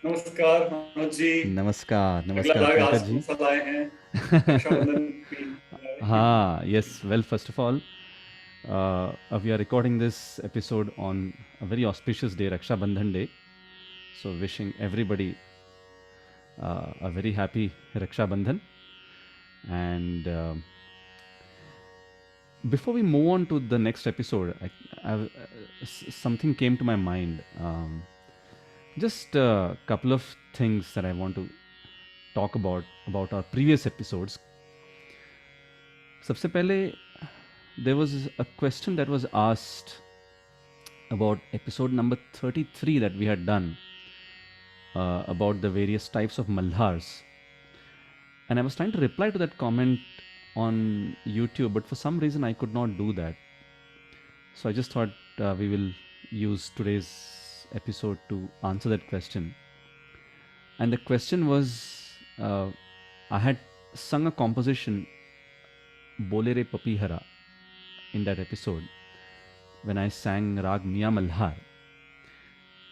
नमस्कार मनोज जी। नमस्कार अगला नमस्कार राग पंकज आज कौन जी। सा लाए हैं? रक्षाबंधन की लाए हैं। हाँ, yes, well, first of all, we are recording this episode on a very auspicious day, Raksha Bandhan Day. So, wishing everybody a very happy Raksha Bandhan. And before we move on to the next episode, something came to my mind. Just a couple of things that I want to talk about our previous episodes. सबसे पहले there was a question that was asked about episode number 33 that we had done about the various types of malhars. And I was trying to reply to that comment on YouTube, but for some reason I could not do that. So I just thought we will use today's episode to answer that question. And the question was I had sung a composition, Bolere Papihara, in that episode when I sang Rag Miya Malhar.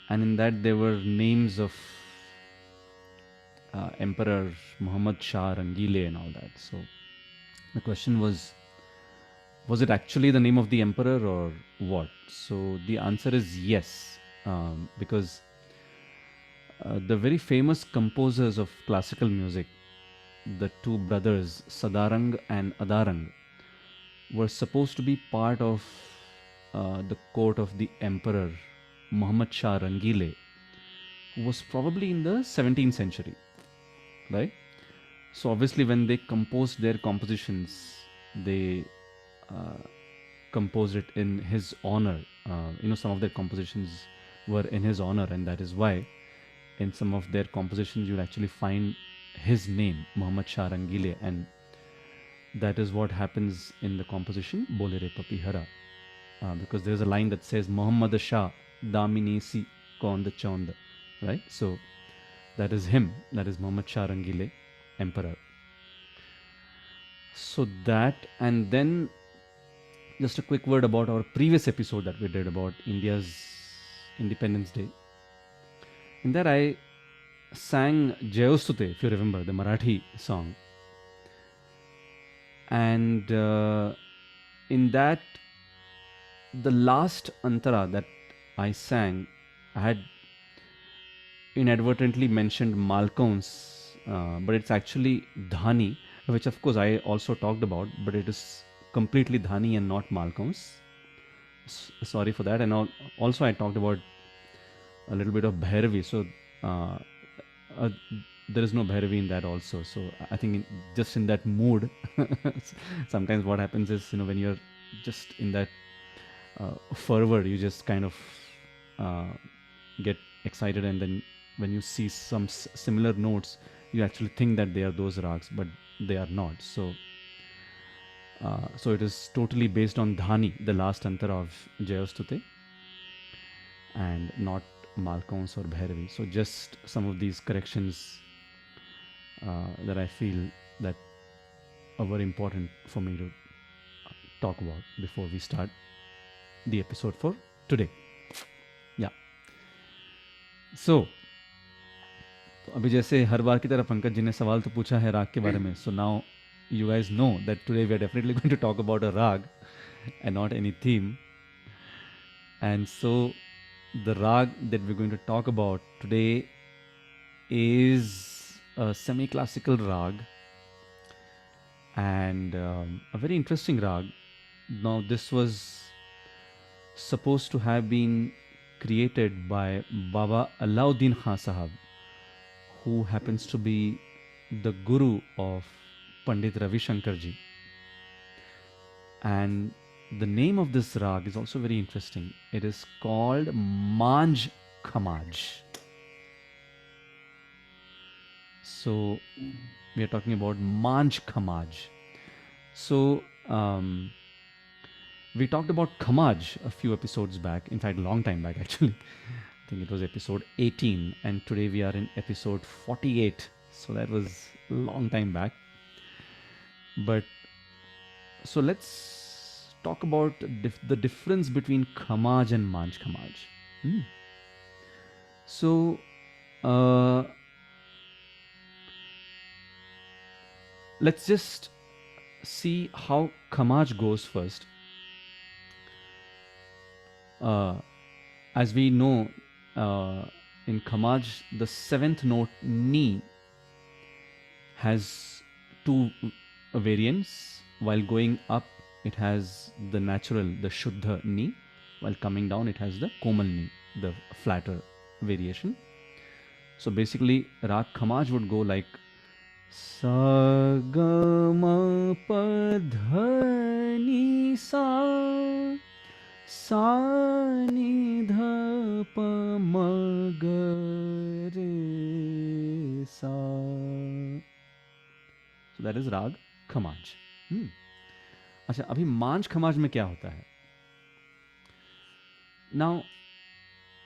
And in that there were names of Emperor Muhammad Shah Rangile and all that. So the question was it actually the name of the emperor or what? So the answer is yes, because the very famous composers of classical music, the two brothers Sadarang and Adarang, were supposed to be part of the court of the emperor Muhammad Shah Rangile, who was probably in the 17th century, right? So obviously, when they composed their compositions, they uh, composed it in his honor. Some of their compositions were in his honor, and that is why in some of their compositions you'll actually find his name, Muhammad Shah Rangile, and that is what happens in the composition Bolere Papihara, because there's a line that says Muhammad Shah Daminesi Kond Chond, right? So that is him, that is Muhammad Shah Rangile, emperor. So that, and then just a quick word about our previous episode that we did about India's Independence Day. In that, I sang Jayostute, if you remember, the Marathi song. And in that, the last antara that I sang, I had inadvertently mentioned Malkauns, but it's actually Dhani, which of course I also talked about, but it is completely Dhani and not Malkauns. Sorry for that. And also, I talked about a little bit of Bhairavi. So uh, uh, there is no Bhairavi in that also. So I think just in that mood, sometimes what happens is, when you're just in that fervor, you just kind of uh, get excited, and then when you see some similar notes, you actually think that they are those rags, but they are not. So it is totally based on Dhani, the last antara of Jayastute, and not Malkauns or Bhairavi. So just some of these corrections that I feel that are very important for me to talk about before we start the episode for today. Yeah. So अभी जैसे हर बार की तरह पंकज जी ने सवाल तो पूछा है राग के बारे में. So now you guys know that today we are definitely going to talk about a rag and not any theme. And so the rag that we're going to talk about today is a semi classical rag, and a very interesting rag. Now, this was supposed to have been created by Baba Alauddin Khan Sahab, who happens to be the guru of Pandit Ravi Shankar ji. And the name of this rag is also very interesting. It is called Manj Khamaj. So we are talking about Manj Khamaj. So we talked about Khamaj a few episodes back. In fact, a long time back actually. I think it was episode 18, and today we are in episode 48. So that was a long time back. But so let's talk about the difference between Khamaj and Manj Khamaj. So Uh, let's just see how Khamaj goes first. As we know, in Khamaj, the seventh note Ni has two variants. While going up, it has the natural, the Shuddha Ni. While coming down, it has the Komal Ni, the flatter variation. So basically, Rag Khamaj would go like Sa ga ma pa dha ni sa sa ni dha pa ma ga re sa. So that is Rag Khamaj. अच्छा, अभी मांझ खमाज में क्या होता है? Now,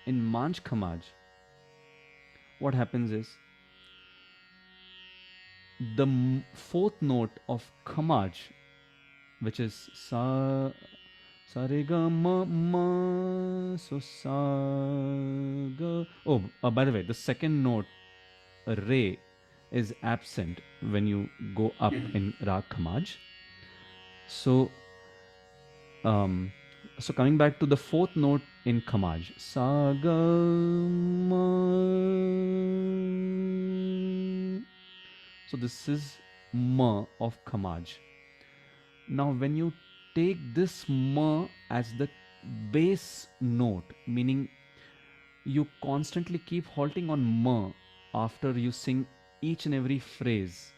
in Manj Khamaj, what happens is the fourth note of Khamaj, which is Sa re ga ma ma, so Sa ga. Oh, by the way, the second note Re is absent when you go up in Rag Khamaj. So coming back to the fourth note in Khamaj, Sa ga ma. So this is Ma of Khamaj. Now when you take this Ma as the base note, meaning you constantly keep halting on Ma after you sing each and every phrase.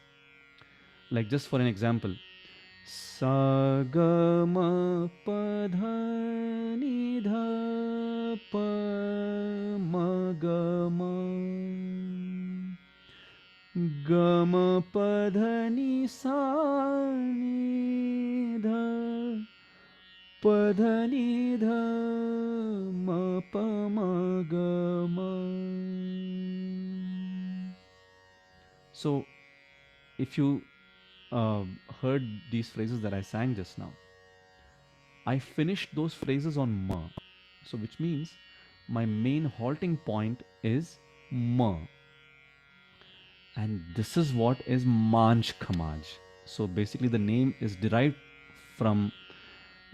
Like just for an example, Sa ga ma pa dha ni dha pa ma ga ma ga ma pa dha ni sa ni dha pa dha ni dha ma pa ma ga ma. So if you heard these phrases that I sang just now, I finished those phrases on Ma. So which means my main halting point is Ma. And this is what is Manj Khamaj. So basically the name is derived from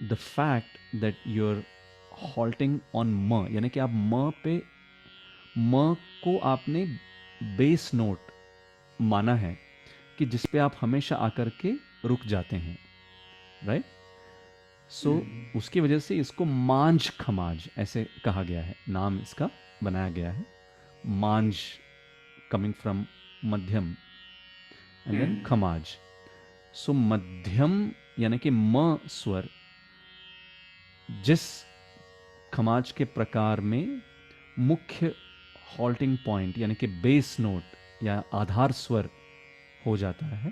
the fact that you're halting on Ma. यानी कि आप Ma पे Ma को आपने base note माना है कि जिस पे आप हमेशा आकर के रुक जाते हैं, राइट? सो उसकी वजह से इसको मांझ खमाज ऐसे कहा गया है, नाम इसका बनाया गया है. मांझ कमिंग फ्रॉम मध्यम एंड देन खमाज. सो मध्यम यानी कि म स्वर जिस खमाज के प्रकार में मुख्य हॉल्टिंग पॉइंट यानी कि बेस नोट या आधार स्वर हो जाता है,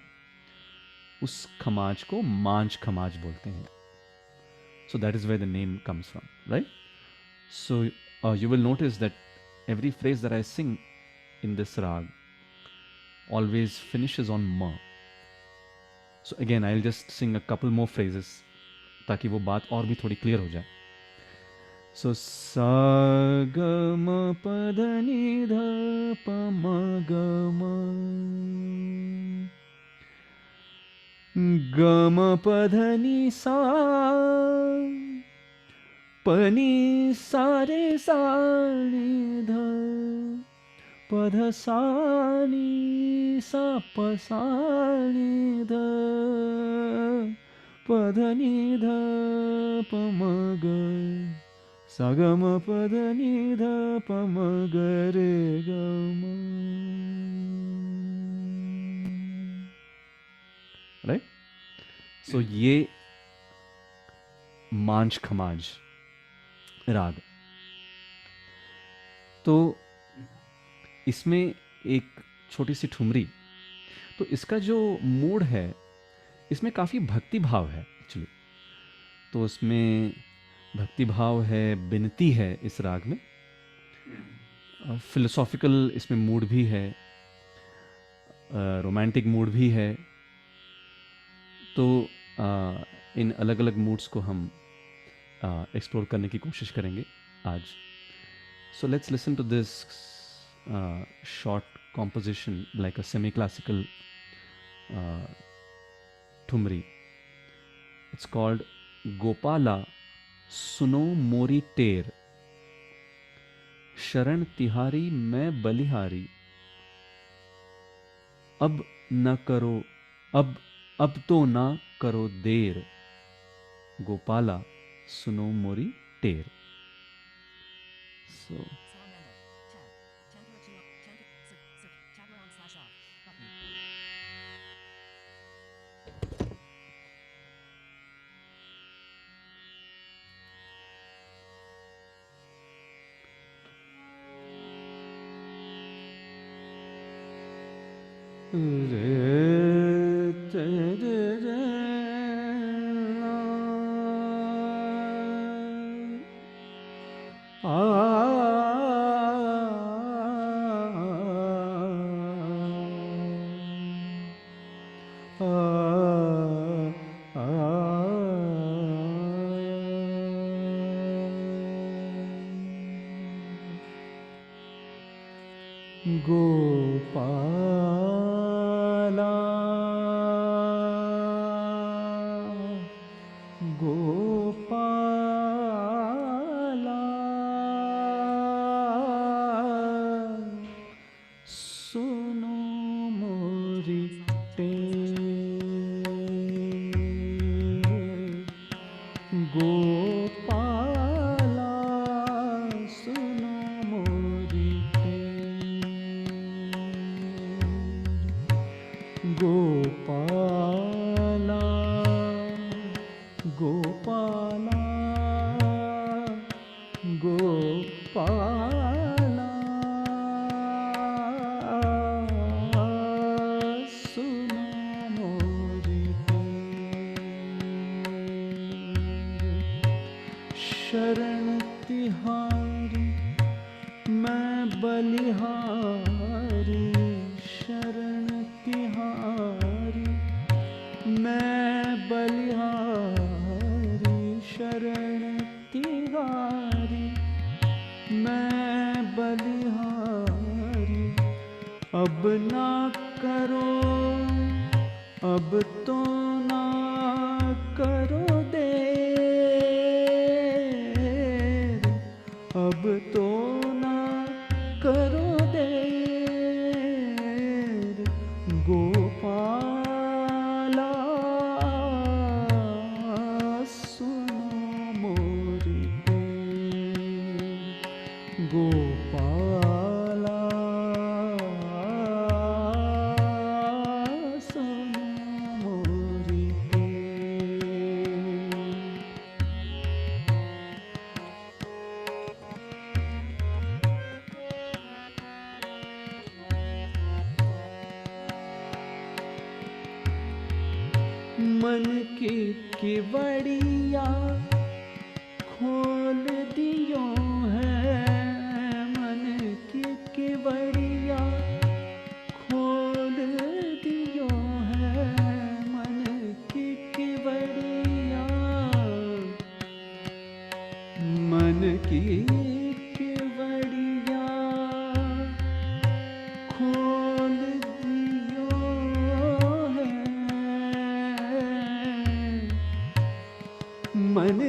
उस खमाज को मांझ खमाज बोलते हैं. So that is where the name comes from, right? So you will notice that every phrase that I sing in this rag always finishes on ma. So again, I'll just sing a couple more phrases ताकि वो बात और भी थोड़ी clear हो जाए. So sa ga ma pa dha ni dha pa ma ga ma ga ma pa dha ni sa pa ni sa re sa ni dha pa dha sa ni sa pa sa ni dha pa dha ni dha pa ma ga sa ga ma pa dha ni dha pa ma ga re ga ma. Right? So ये मांझ खमाज राग. तो इसमें एक छोटी सी ठुमरी. तो इसका जो mood है, इसमें काफ़ी भक्ति भाव है एक्चुअली. तो उसमें भक्ति भाव है, बिनती है इस राग में, फिलोसॉफिकल इसमें मूड भी है, रोमांटिक मूड भी है. तो इन अलग अलग मूड्स को हम एक्सप्लोर करने की कोशिश करेंगे आज. So let's listen to this short composition, like a semi-classical thumri. It's called Gopala Suno Mori Ter, शरण तिहारी मैं बलिहारी, अब न करो अब तो ना करो देर, गोपाला सुनो मोरी टेर. So Song ended. Tab. 10:14. 10. Tabler on slash off. Button. Gopala Gopala सुनो मोरी टेर, गोपाला सुनो मोरी गोपाला गोपाला गोपाला सुनो मोरी शरण तिहारी मैं बलिहारी, शरण तिहारी मैं बलिहारी, शरण तिहारी मैं बलिहारी, अब ना करो अब तो ना करो देर, अब तो ना करो देर, गोपाला सुनो मोरी टेर, गोपाला सुनो मोरी टेर. मन की केवड़िया खोल दियो है, मन की केवड़िया खोल दियो है, मन की केवड़िया, मन की केवड़िया खोल दियो है, मन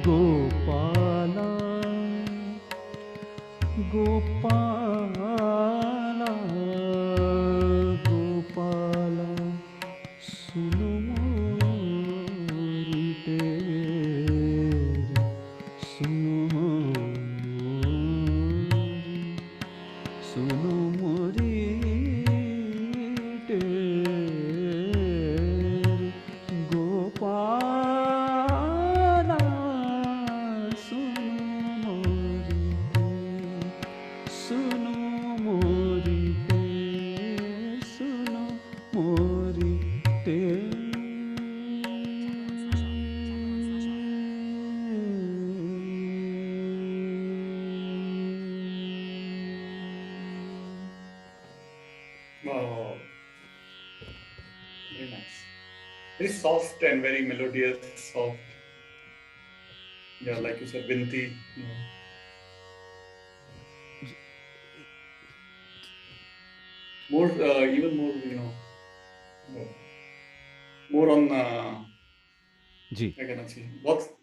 गोपाला गोपाला गोपाला सुनो मोरी टेर सुनो मोरी टेर गोपाला सुनो मोरी टेर सुनो मोरी टेर Wow, very nice. Very soft and very melodious, soft. Yeah, like you said, Vinti. More, even more, more on, जी क्या कहना चाहिए, बहुत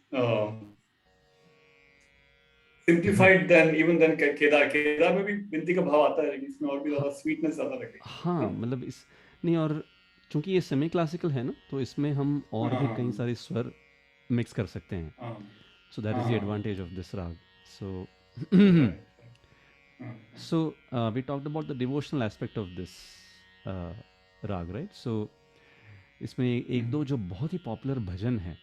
simplified than even than Kedar में भी विनती का भाव आता है, लेकिन इसमें और भी ज्यादा स्वीटनेस ज्यादा लगे. हाँ मतलब इस नहीं और चूंकि ये सेमी क्लासिकल है ना तो इसमें हम और भी कई सारे स्वर मिक्स कर सकते हैं so that is the advantage of this राग सो So we talked about the devotional aspect of this rag, right? So इसमें एक दो जो बहुत ही पॉपुलर भजन है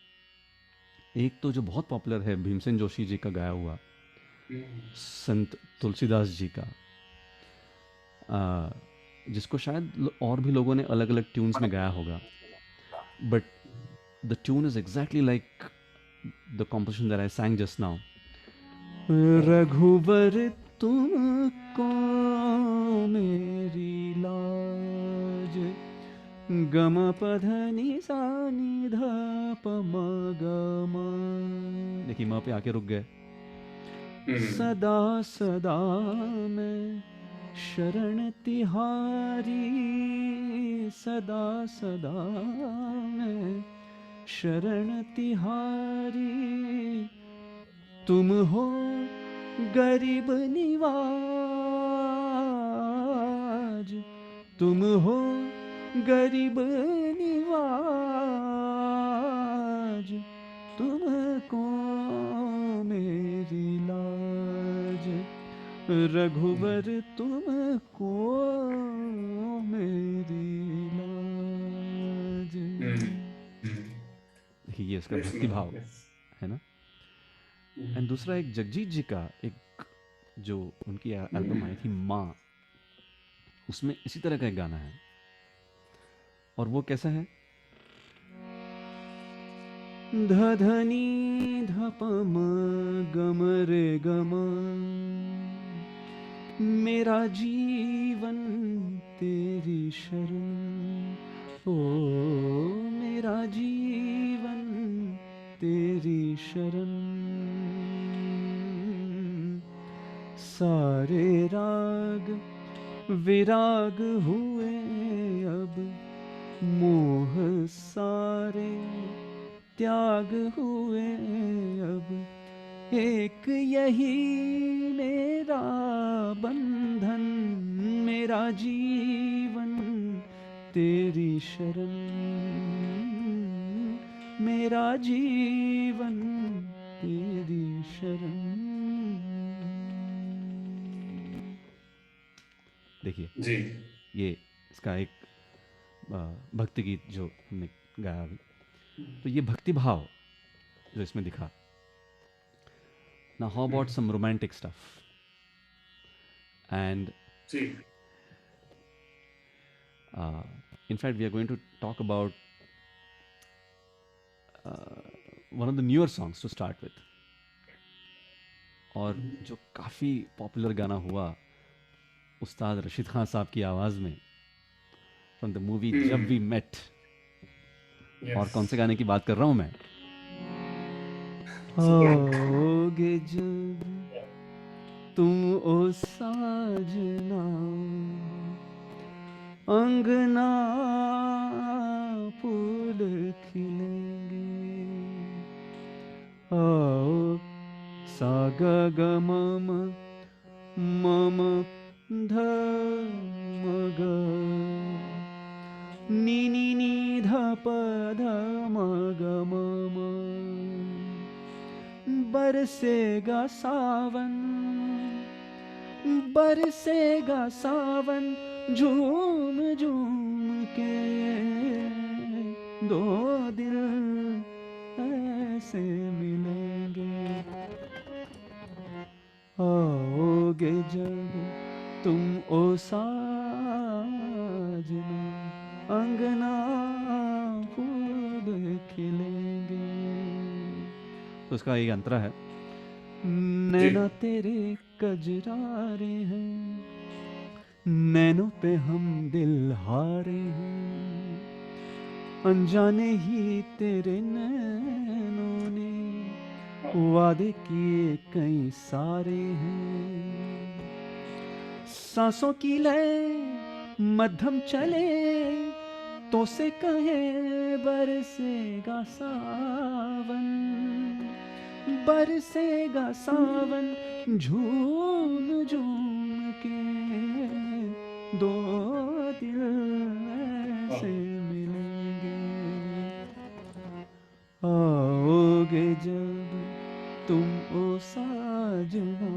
एक तो जो बहुत पॉपुलर है भीमसेन जोशी जी का गाया हुआ संत तुलसीदास जी का जिसको शायद और भी लोगों ने अलग अलग ट्यून्स में गाया होगा but the tune is exactly like the composition that I sang just now. रघुवर तुमको मेरी लाज गम पधनि सा नि ध प म ग म देखिए माँ पे आके रुक गए सदा सदा मैं शरण तिहारी सदा सदा मैं शरण तिहारी तुम हो गरीब निवाज तुम हो गरीब निवाज तुमको मेरी लाज रघुवर तुमको मेरी लाज ये इसका भक्ति भाव है ना एंड दूसरा एक जगजीत जी का एक जो उनकी एल्बम आई थी माँ उसमें इसी तरह का एक गाना है और वो कैसा है धधनी धपम गम रे गम मेरा जीवन तेरी शरण ओ मेरा जीवन तेरी शरण सारे राग विराग हुए अब मोह सारे त्याग हुए अब एक यही मेरा बंधन मेरा जीवन तेरी शरण मेरा जीवन तेरी शरण देखिए जी ये इसका एक भक्ति गीत जो हमने गाया अभी तो ये भक्ति भाव जो इसमें दिखा now how about some romantic stuff and ji in fact we are going to talk about one of the newer songs to start with और जो काफ़ी पॉपुलर गाना हुआ उस्ताद रशीद खान साहब की आवाज़ में फ्रॉम द मूवी जब वी मेट और कौन से गाने की बात कर रहा हूँ मैं आओगे जब तुम ओ साजना अंगना फूल खिलेंगे आओ सा ग ग म म ध म ग नी नी नी ध प ध म ग म बरसेगा सावन, बरसेगा सावन, झूम झूम के दो दिल ऐसे मिलेंगे, आओगे जब तुम ओ साजना, अंगना फूल खिलेंगे। तो उसका एक अंतरा है, नैना तेरे कजरारे हैं, नैनों पे हम दिल हारे हैं, अनजाने ही तेरे नैनों ने वादे किए कई सारे हैं, सांसों की लय मध्यम चले तो से कहे बरसेगा सावन, बरसेगा सावन, झूम झूम के दो दिल ऐसे मिलेंगे, आओगे जब तुम ओ साजना,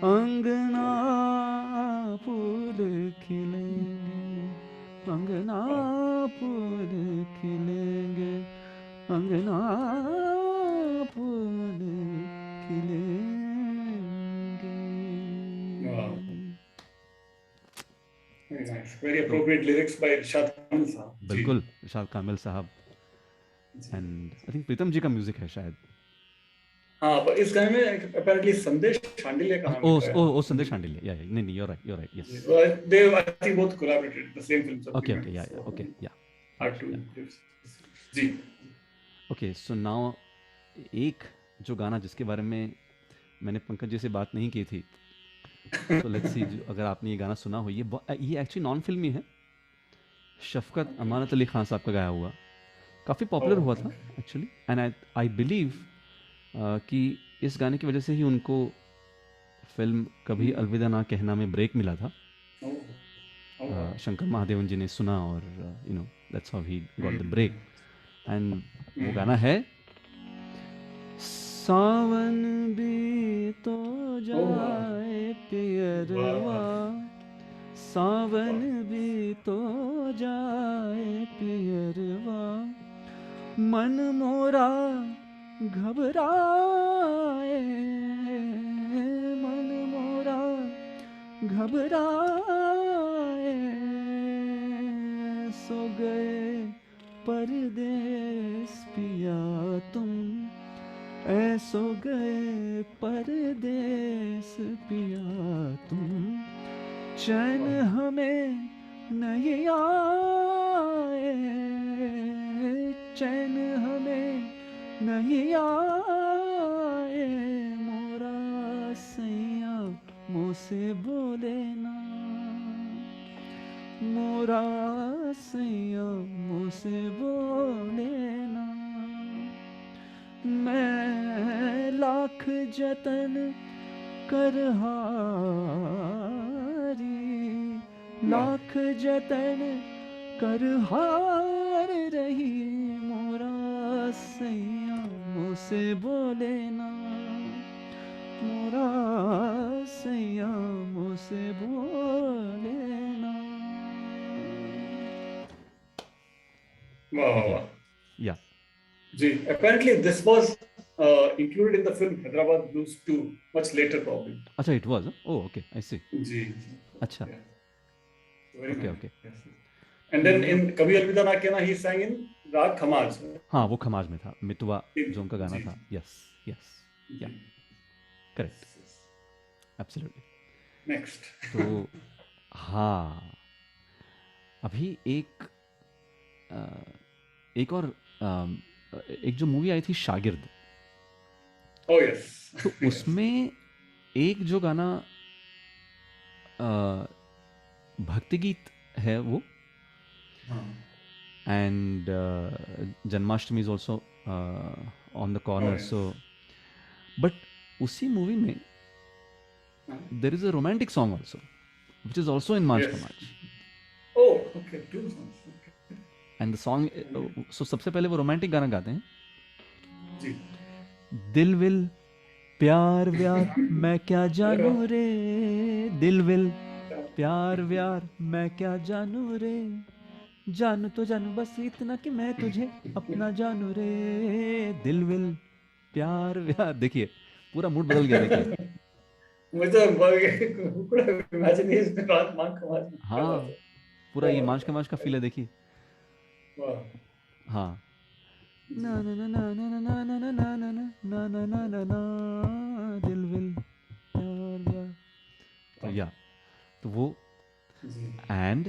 अंगना फूल खिलेंगे, अंगना फूल खिलेंगे, अंगना फूल खिलेंगे। Very nice. Very appropriate lyrics by Irshad Kamil साहब. बिल्कुल इरशाद कामिल साहब, एंड आई थिंक प्रीतम जी का म्यूजिक है शायद. हाँ, पर इस गाने में apparently संदेश शांडिल्य का नाम लिखा है. ओ संदेश शांडिल्य, या नहीं, you're right, yes. They, I think, both collaborated the same films. Okay, yeah. Hard to. Ji. Okay, so now एक जो गाना जिसके बारे में मैंने पंकज जी से बात नहीं की थी, तो लेट्स सी अगर आपने ये गाना सुना हो, ये एक्चुअली नॉन फिल्मी है, शफकत अमानत अली खान साहब का गाया हुआ, काफ़ी पॉपुलर हुआ था एक्चुअली, एंड आई बिलीव कि इस गाने की वजह से ही उनको फिल्म कभी अलविदा ना कहना में ब्रेक मिला था. शंकर महादेवन जी ने सुना और you know that's how he got the break, and वो गाना है सावन भी तो जाए पियरवा, सावन भी तो जाए पियरवा, मन मोरा घबराए, मन मोरा घबराए, सो गए परदेस पिया तुम, ऐसो गए परदेस पिया तुम, चैन हमें नहीं आए, चैन हमें नहीं आए, मोरा सैया मुँह से बोले ना, मोरा सैया मुँह से बोले ना, मैं लाख जतन कर हारी, लाख जतन कर हार रही, मोरा सैया मुँह से बोले ना, मोरा सैया मुँह से बोले ना. Wow. Yeah. Ji, apparently this was included in the film Hyderabad Blues 2 much later probably. अच्छा, it was. Oh, okay, I see. जी. अच्छा. Yeah. Very Okay, nice. okay. Yes. And then in कभी अलविदा ना कहना he sang in राग खमाज. हाँ, वो खमाज में था, मितवा जो उनका गाना था. Yes, yeah, correct, absolutely. Next. तो हाँ, अभी एक और एक जो मूवी आई थी शागिर्द, Oh yes. तो उसमें एक जो गाना भक्ति गीत है वो, and Janmashtami is also on the corner, so but उसी मूवी में there is a romantic song also, which is also in Manch Yes. Kamach. Oh, okay, two songs. Okay. And the song, so सबसे पहले वो romantic गाना गाते हैं, जी. दिल will प्यार व्यार मैं क्या जानू रे, दिल विल प्यार व्यार मैं क्या जानू रे, जानू तो जानू बस इतना कि मैं तुझे अपना जानू रे, दिल विल प्यार व्यार. देखिए पूरा मूड बदल गया. देखिए मुझे पूरा इमेजिनेशन में रात मांग कमाल कर हाँ रहा था. पूरा ये मांच का फील है. देखिए वाह. हाँ ना ना ना ना ना ना ना ना ना ना ना ना ना ना ना दिल विल प्यार व्यार. तो या तो वो जी. and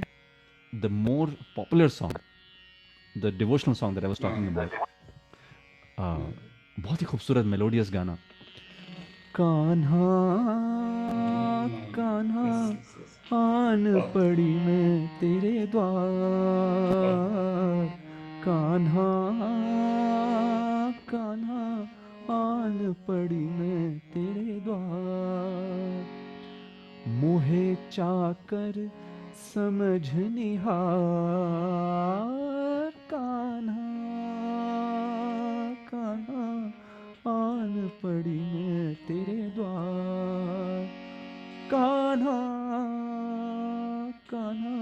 the more popular song, the devotional song that I was talking about, बहुत ही खूबसूरत मेलोडियस गाना, कान्हा कान्हा आन पड़ी मैं तेरे द्वार, कान्हा कान्हा आन पड़ी मैं तेरे द्वार, मोहे चाकर समझ निहार, कान्हा कान्हा आन पड़ी मैं तेरे द्वार, कान्हा कान्हा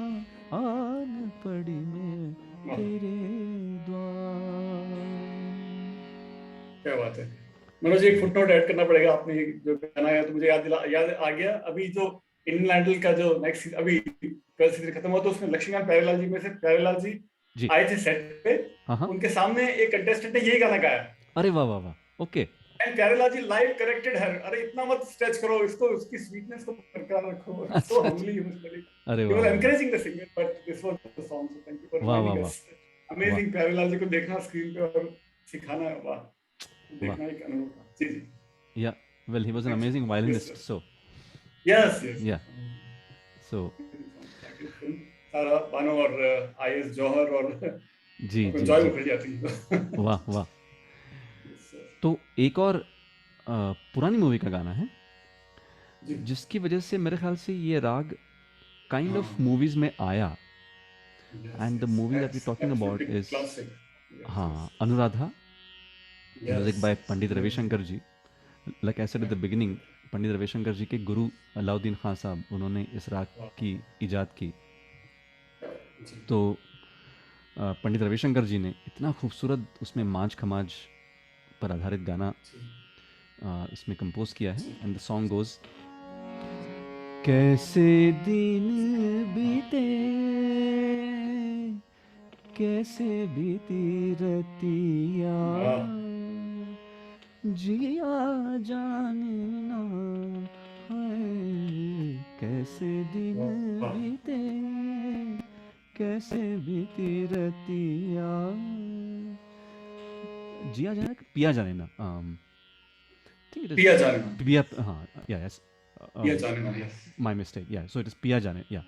आन पड़ी मैं तेरे द्वार. क्या बात है. मनोज एक फुटनोट ऐड करना पड़ेगा. आपने जो गाना गाया तो मुझे याद आ गया. अभी जो इंडियन आइडल का जो नेक्स्ट अभी 12 सीजन खत्म हुआ तो उसमें लक्ष्मीकांत प्यारेलाल जी में से प्यारेलाल जी आए थे सेट पे. उनके सामने एक कंटेस्टेंट ने यही गाना गाया. अरे वाह वाह वाह. Okay. And Pyarelal ji live corrected her, अरे इतना मत स्ट्रेच करो इसको, उसकी स्वीटनेस को बरकरार रखो. सो हम्बली इमोशनली अरे ही वाह वाज वाह encouraging the singer. But this was the song. So thank you for वाह वाह रिमाइंडिंग वाह अस. अमेजिंग. प्यारेलाल जी को देखना स्क्रीन पे और सिखाना. वाह. वाह. देखना एक अनुभव था. जी जी. Yeah, well, he was an amazing violinist. Yes, So yes, yes. yeah, so सारा बानो और आईएस जौहर और जी जी जॉय जी. मुखर्जी आती है. वाह वाह. तो एक और पुरानी मूवी का गाना है जी. जिसकी वजह से मेरे ख्याल से ये राग काइंड ऑफ मूवीज में आया. And the movie that we talking about is हाँ Anuradha, music by Pandit Ravishankar ji. Like I said at the beginning, Pandit Ravishankar ji के गुरु अलाउद्दीन खान साहब, उन्होंने इस राग की इजाद की. तो पंडित रविशंकर जी ने इतना खूबसूरत उसमें मांझ खमाज पर आधारित गाना इसमें कंपोज किया है. एंड द सॉन्ग गोज, कैसे दिन बीते कैसे बीती रतिया, जिया जाने ना है, कैसे दिन बीते कैसे बीती रतिया, जिया जाने पिया जाने ना. पिया जाने ना. पिया. हाँ या यस. पिया जाने ना. यस. My mistake. या सो इट इज पिया जाने. या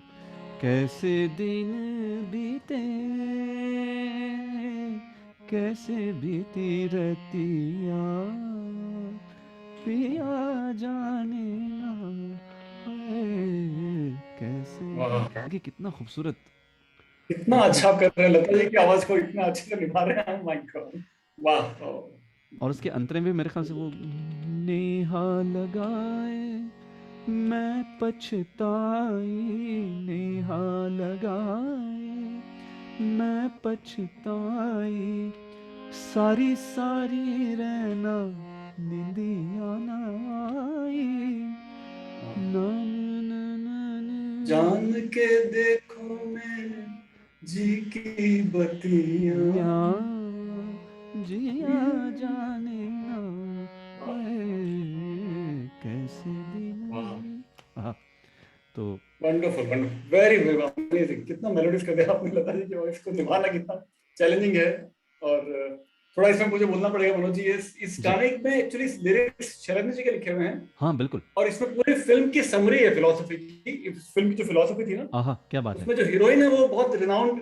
कैसे दिन बीते कैसे बीती रतिया, पिया जाने ना है, कैसे. देखिए कितना खूबसूरत. कितना अच्छा कर रहे हैं. लता जी की आवाज को इतना अच्छे से निभा रहे हैं. My God. वाह. और उसके अंतरे में मेरे ख्याल से वो नेहा लगाए मैं पछताई, नेहा लगाए मैं पछताई, सारी सारी रहना निंदिया ना आई, जान के देखो मैं जी की बतिया, जिया जाने ना कैसे दिन. तो wonderful wonderful very very amazing. कितना मेलोडियस कर दिया आपने लता जी की वॉइस को निभाना कितना चैलेंजिंग है. और थोड़ा इसमें मुझे बोलना पड़ेगा मनोज जी, इस गाने में एक्चुअली लिरिक्स शरद जी के लिखे हुए हैं. हाँ बिल्कुल. और इसमें पूरी फिल्म की समरी है फिलॉसफी की. फिल्म की जो फिलॉसफी थी ना, क्या बात है. उसमें जो हीरोइन है वो बहुत रिनाउंड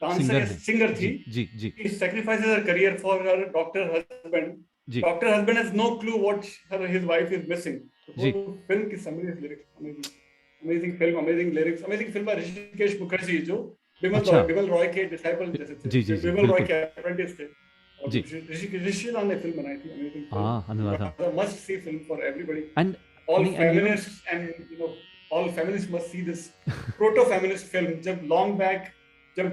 डांसर सिंगर थी. जी जी. She sacrifices her career for her doctor husband ji Doctor husband has no clue what his wife is missing. The ji whole film की summary is lyrics, amazing film, amazing lyrics, amazing film by Rishikesh Mukherjee जो अच्छा बिमल रॉय के disciple जैसे जी जी थे, जी बिमल रॉय बिल्कुल के apprentice थे, और जी ऋषि लाल ने फिल्म बनाई थी, amazing film, हाँ Anuradha must see film for everybody, and all नहीं and feminists and all feminists must see this proto feminist film. जब long back जब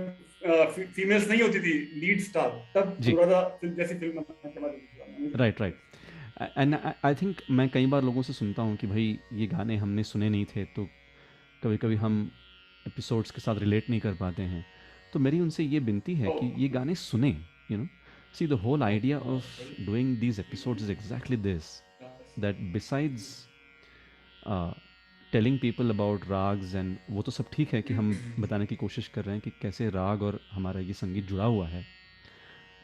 फीमेल्स नहीं होती थी लीड स्टार, तब जी अनुराधा फिल्म जैसी फिल्म बनाने के बाद right right and I think मैं कई बार लोगों से सुनता हूँ कि भाई ये गाने हमने सुने नहीं थे तो कभी कभी हम एपिसोड्स के साथ रिलेट नहीं कर पाते हैं, तो मेरी उनसे ये विनती है कि ये गाने सुने, you know, see the whole idea of doing these episodes is exactly this, that besides telling people about ragas and वो तो सब ठीक है कि हम बताने की कोशिश कर रहे हैं कि कैसे राग और हमारा ये संगीत जुड़ा हुआ है,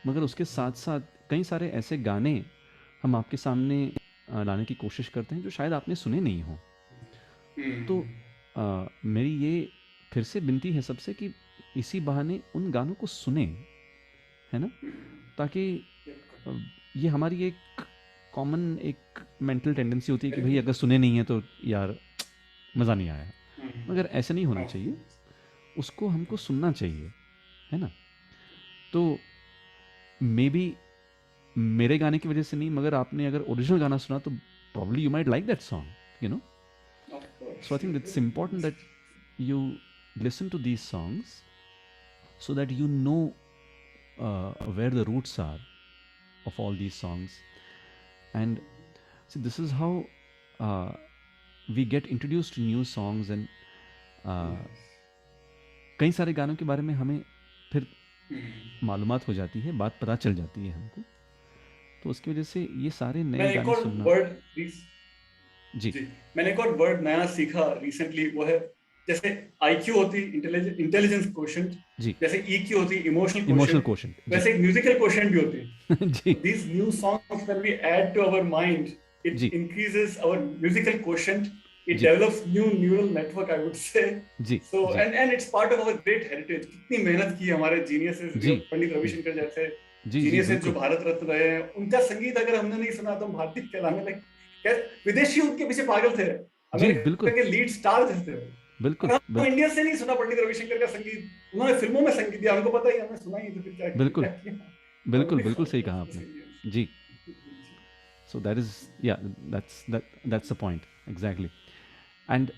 मगर उसके साथ साथ कई सारे ऐसे गाने हम आपके सामने लाने की कोशिश करते हैं जो शायद आपने सुने नहीं हो। तो मेरी ये फिर से विनती है सबसे कि इसी बहाने उन गानों को सुने, है ना, ताकि ये हमारी एक कॉमन एक मेंटल टेंडेंसी होती है कि भाई अगर सुने नहीं है तो यार मज़ा नहीं आया, मगर ऐसा नहीं होना चाहिए, उसको हमको सुनना चाहिए, है ना। तो मे बी मेरे गाने की वजह से नहीं, मगर आपने अगर ओरिजिनल गाना सुना तो probably you might like that song, you know. So I think it's important that you listen to these songs so that you know where the roots are of all these songs. And see, this is how we get introduced to new songs and कई सारे गानों के बारे में हमें फिर मालूमात हो जाती है, बात पता चल जाती है हमको, तो उसकी वजह से ये सारे नए गाने सुनना। जी मैंने एक और वर्ड नया सीखा रिसेंटली, वो है जैसे IQ होती इंटेलिजेंस क्वोशंट, जी जैसे EQ होती इमोशनल इमोशनल क्वोशंट, क्वोशंट, वैसे एक म्यूजिकल क्वोशंट भी होती है। जी These new songs when we add to our mind, it ji increases our musical quotient, it ji develops new neural network, I would say. Ji So ji and it's part of our great heritage. कितनी मेहनत की हमारे geniuses, जी पंडित रविशंकर जैसे जी जी geniuses जो बिल्कुल भारत रत्न रहे हैं, उनका संगीत अगर हमने नहीं सुना तो हम भारतीय कहलाने लगे। विदेशी उनके पीछे पागल थे, जी अमेरिका बिल्कुल के लीड स्टार थे, बिल्कुल और हम इंडिया से नहीं सुना पंडित रविशंकर का संगीत, उन्होंने फिल्मों में संगीत दिया, हमको पता ही, हमने सुना ही, तो फिर क्या बिल्कुल किया? बिल्कुल बिल्कुल सही कहा आपने जी। सो दैट इज या that's the point exactly. And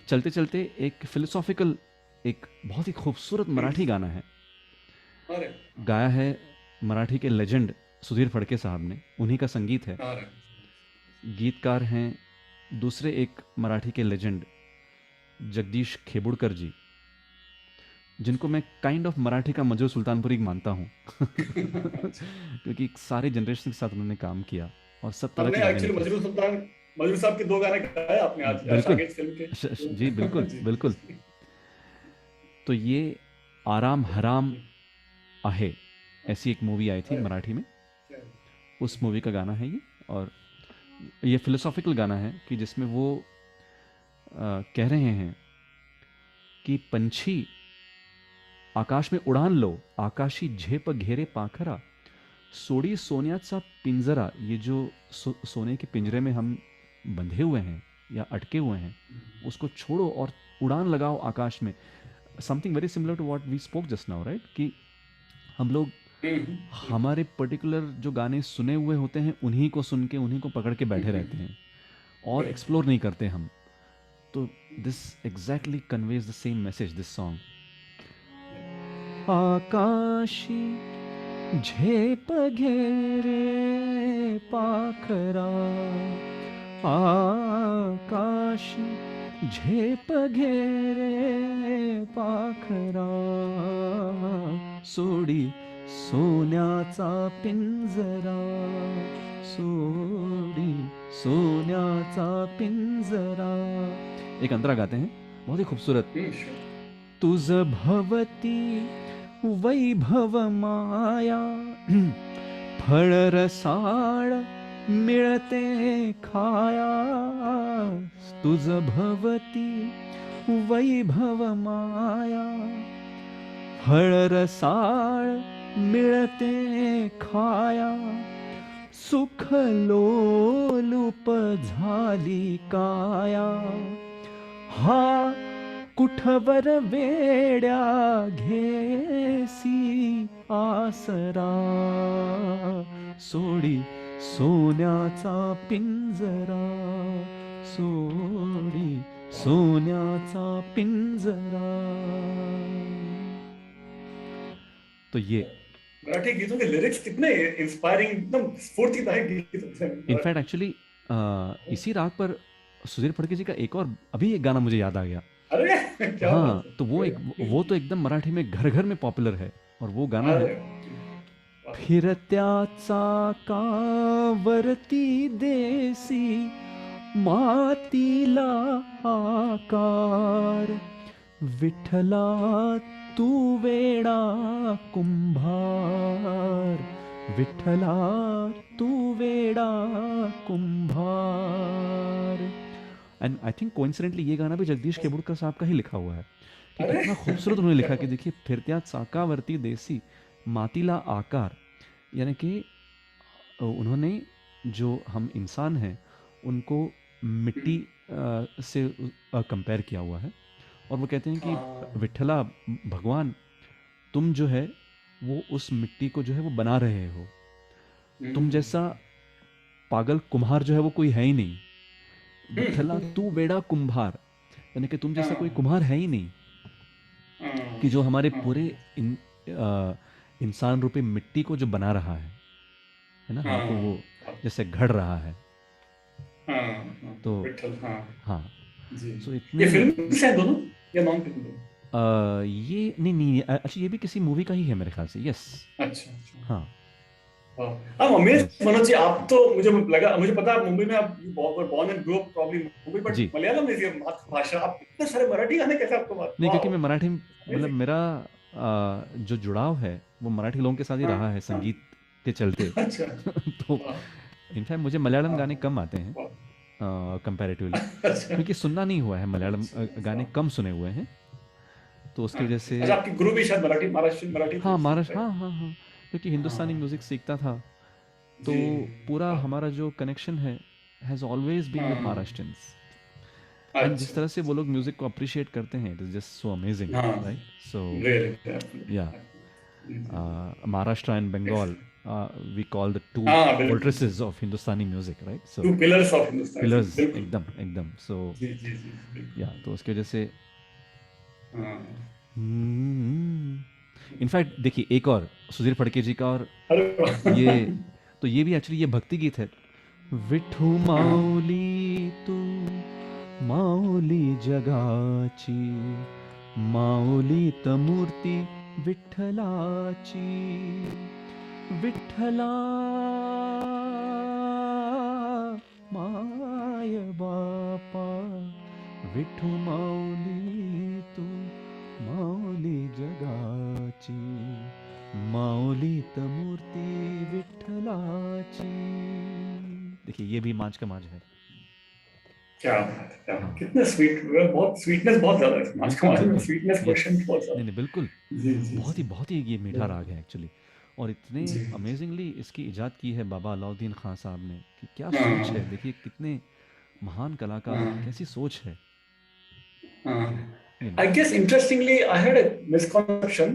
चलते चलते एक फिलोसॉफिकल, एक बहुत ही खूबसूरत मराठी गाना है, गाया है मराठी के लेजेंड सुधीर फड़के साहब ने, उन्हीं का संगीत है, गीतकार हैं दूसरे एक मराठी के लेजेंड जगदीश खेबुड़कर जी, जिनको मैं काइंड ऑफ मराठी का मजरू सुल्तानपुरी मानता हूँ क्योंकि सारे जनरेशन के साथ उन्होंने काम किया और सब तरह के गाने लिखे। मजरू साहब के 2 गाने गाए आपने आज बिल्कुल फिल्म के। जी बिल्कुल बिल्कुल। तो ये आराम हराम आहे ऐसी एक मूवी आई थी मराठी में, उस मूवी का गाना है ये, और ये फिलोसॉफिकल गाना है कि जिसमें वो कह रहे हैं कि पंछी आकाश में उड़ान लो, आकाशी झेप घेरे पाखरा, सोडी सोन्याचा पिंजरा, ये जो सोने के पिंजरे में हम बंधे हुए हैं या अटके हुए हैं, उसको छोड़ो और उड़ान लगाओ आकाश में। Something very similar to what we spoke just now, right, कि हम लोग हमारे पर्टिकुलर जो गाने सुने हुए होते हैं उन्हीं को सुन के उन्हीं को पकड़ के बैठे रहते हैं और एक्सप्लोर नहीं करते हम। तो this exactly conveys the same message, this song. आकाशी झेप घेरे पाखरा, आकाशी झेप घेरे पाखरा, सोडी सोन्याचा पिंजरा, सोडी सोन्याचा पिंजरा। एक अंतरा गाते हैं बहुत ही खूबसूरत। तुझ भवती वैभव माया, फळ रसाळ मिळते खाया, तुझ भवती वैभव माया, फळ रसाळ मिळते खाया, सुखलोलुप झाली काया, हा कुठवर वेड्या घेसी आसरा, सोडी सोन्याचा पिंजरा, सोडी सोन्याचा पिंजरा. तो ये मराठी गीतों के लिरिक्स कितने इंस्पायरिंग, एकदम स्फूर्तिदायक गीत होते हैं। इनफैक्ट एक्चुअली इसी राग पर सुधीर फड़के जी का एक और अभी एक गाना मुझे याद आ गया. अरे क्या हाँ, बात है। तो वो तो एकदम मराठी में घर घर में पॉपुलर है, और वो गाना अरे है फिरत्या चाकावरती देसी मातीला आकार, विठ्ठला तू वेडा कुंभार, विठ्ठला तू वेडा कुंभार. एंड आई थिंक कोइंसिडेंटली ये गाना भी जगदीश केबुड़कर साहब का ही लिखा हुआ है. कि अरे! कितना खूबसूरत उन्होंने लिखा कि देखिए फिरत्या चाकावरती देसी मातीला आकार, यानी कि उन्होंने जो हम इंसान हैं उनको मिट्टी से कंपेयर किया हुआ है, और वो कहते हैं कि हाँ। विठ्ठला भगवान तुम जो है वो उस मिट्टी को जो है वो बना रहे हो, तुम जैसा पागल कुम्हार जो है वो कोई है ही नहीं. विठ्ठला तू बेड़ा कुम्हार, यानी कि तुम जैसा कोई कुम्हार है ही नहीं कि जो हमारे पूरे इंसान रूपी मिट्टी को जो बना रहा है ना, हमको वो जैसे घड़ रहा है. तो हाँ, सो ये इतने फिल्म से हैं दोनों या नॉन फिल्म दोनों? ये नहीं अच्छा, ये भी किसी मूवी का ही है मेरे ख्याल से. यस. अच्छा। हाँ. अमेज मनोज जी, आप तो मुझे पता है मुंबई में आप born and grow up probably Mumbai, but जी. मलयालम इज योर मातृभाषा, आप इतने सारे मराठी गाने कैसे आपको नहीं, क्योंकि मैं मराठी, मतलब मेरा जो जुड़ाव है वो मराठी लोगों के साथ ही रहा है संगीत के चलते. अच्छा। तो इनफैक्ट मुझे मलयालम गाने कम आते हैं कंपैरेटिवली, क्योंकि सुनना नहीं हुआ है, मलयालम गाने कम सुने हुए हैं, तो उसकी वजह से. अच्छा, आपकी गुरु भी शायद मराठी, महाराष्ट्र मराठी? हाँ, महाराष्ट्र. हाँ, क्योंकि हिंदुस्तानी म्यूजिक सीखता था, तो पूरा हमारा जो कनेक्शन है has always been with Maharashtrians. And जिस तरह से वो लोग म्यूजिक को अप्रिशिएट करते हैं, it is just so amazing, right? So या Maharashtra and Bengal, we call the two fortresses of Hindustani music, right? So two pillars of Hindustani. Pillars, एकदम. So या तो उसकी वजह से इनफैक्ट देखिए एक और सुधीर फड़के जी का, और ये भी एक्चुअली ये भक्ति गीत है. विठू माऊली तू माऊली जगाची, माऊली त मूर्ती विठ्ठलाची, विठ्ठला माय बापा, विठू माऊली तू माऊली जगाची, माऊली त मूर्ती विठ्ठलाची. देखिए ये भी मांझ का मांझ है. क्या बात है, कितना स्वीट, बहुत स्वीटनेस बहुत ज्यादा है मांझ का मांझ में, स्वीटनेस क्वेश्चन बहुत ज्यादा. नहीं बिल्कुल, बहुत ही ये मीठा राग है एक्चुअली, और इतने अमेजिंगली इसकी इजाद की है बाबा अलाउद्दीन खान साहब ने, कि क्या सोच है. देखिए कितने महान कलाकार, कैसी सोच है. I guess interestingly, I had a misconception.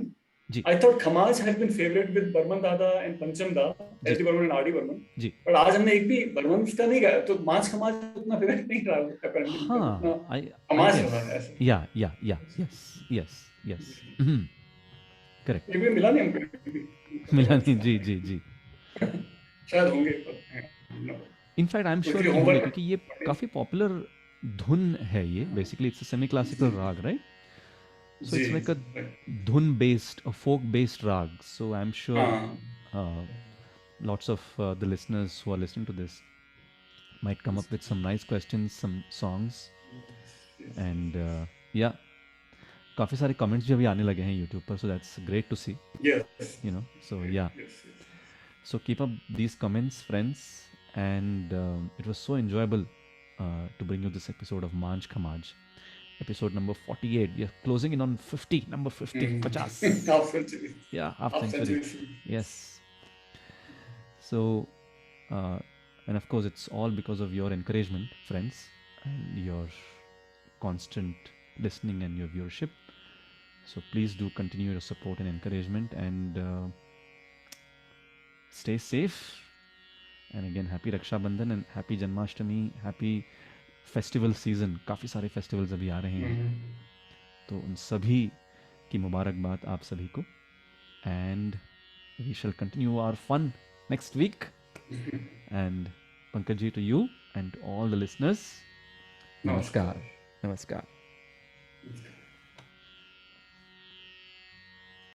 I thought Khamaj has been favored with Barman Dada and Pancham Da, S.D. Burman and R.D. Burman. But आज हमने एक भी बर्मन का नहीं गाया, तो मांझ खमाज उतना फेवरेट नहीं रहा apparently. हाँ, खमाज रहा है ऐसे. yes. Correct. ये भी मिला नहीं हमको. मिला नहीं, जी. शायद होंगे. इनफैक्ट आई एम श्योर क्योंकि ये काफी पॉपुलर धुन है. ये basically it's a semi classical राग, right? So it's like a dhun based, a folk based rag. So I'm sure lots of the listeners who are listening to this might come up with some nice questions, some songs, and yeah, काफी सारे comments भी अभी आने लगे हैं YouTube पर, so that's great to see. Yes. You know, so yeah. So keep up these comments, friends, and it was so enjoyable to bring you this episode of Manj Khamaj. Episode number 48. We are closing in on 50. Number 50. 50. Half century. Yeah, half century. Yes. So, And of course, it's all because of your encouragement, friends, and your constant listening and your viewership. So please do continue your support and encouragement, and stay safe. And again, happy Raksha Bandhan and happy Janmashtami, happy festival season. काफ़ी सारे festivals अभी आ रहे हैं, तो उन सभी की मुबारकबाद आप सभी को. And we shall continue our fun next week. And Pankaj ji, to you and all the listeners, नमस्कार. नमस्कार.